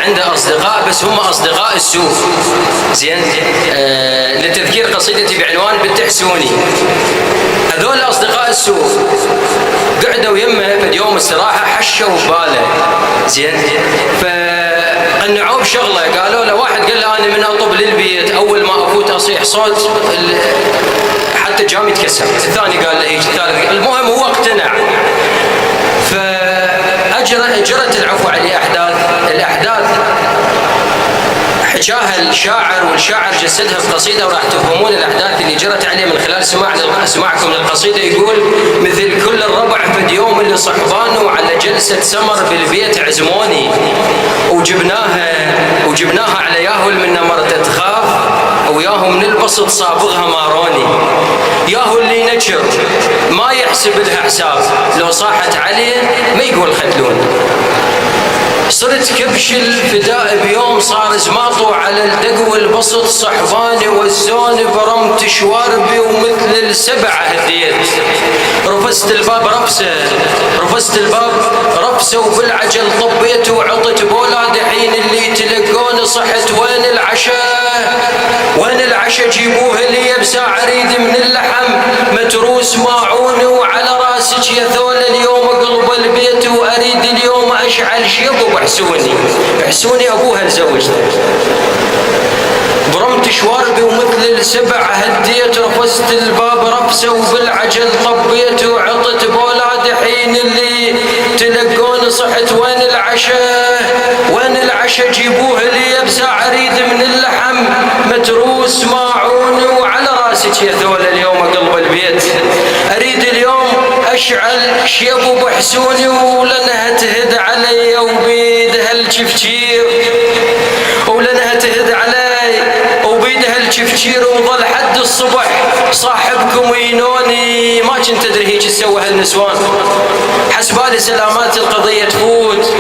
عنده أصدقاء بس هم أصدقاء السوء. زين، لتذكير قصيدتي بعنوان بالتحسوني. هذول أصدقاء السوء قعدوا يمه في يوم استراحة حشوا باله. زين، فقنعوه بشغله، قالوا له واحد قال له أنا من أطب للبيت أول ما أفوت أصيح صوت حتى الجام يتكسر. الثاني قال له هيك، الثالث. المهم هو اقتنع. فأجرت العفو عليه الأحداث حكاها الشاعر، والشاعر جسدها في قصيدة، وراح تفهمون الأحداث اللي جرت عليه من خلال سماعكم للقصيدة. يقول: مثل كل الربع في اليوم اللي صحبانه وعلى جلسة سمر بالبيت عزموني، وجبناها على ياهل من مرة تخاف، وياهو من البسط صابغها ماروني. ياهو اللي نجر ما يحسب لها حساب، لو صاحت عليه ما يقول ختلون. صرت كبش الفداء بيوم صار زماطو على الدق والبسط، صحباني والزون برمت شواربي ومثل السبعة هديت. رفست الباب رفسه وبالعجل طبيت وعطت بولاد حين اللي تلقون صحت. وين العشا جيبوه اللي يبسع اريد من اللحم متروس ماعون، وعلى راسك يا ثول اليوم قلب البيت، واريد اليوم اشعل شيب بحسوني ابوها الزوج. برمت شواربي ومثل السبع هديت، رفست الباب رفسه وبالعجل طبيت وعطت بولاد حين اللي تلقون صحت. وين العشا جيبوه اللي يبسع اريد من اللحم متروس ماعون، وعلى راسك يا ثول اليوم قلب البيت، اريد اليوم اشعل شيب بحسوني، ولنها تهد علي وبيدها الجفجير، وظل حد الصبح صاحبكم ينوني. ما كنت ادري هيك تسوى هالنسوان، حسبالي سلامات القضية تفوت.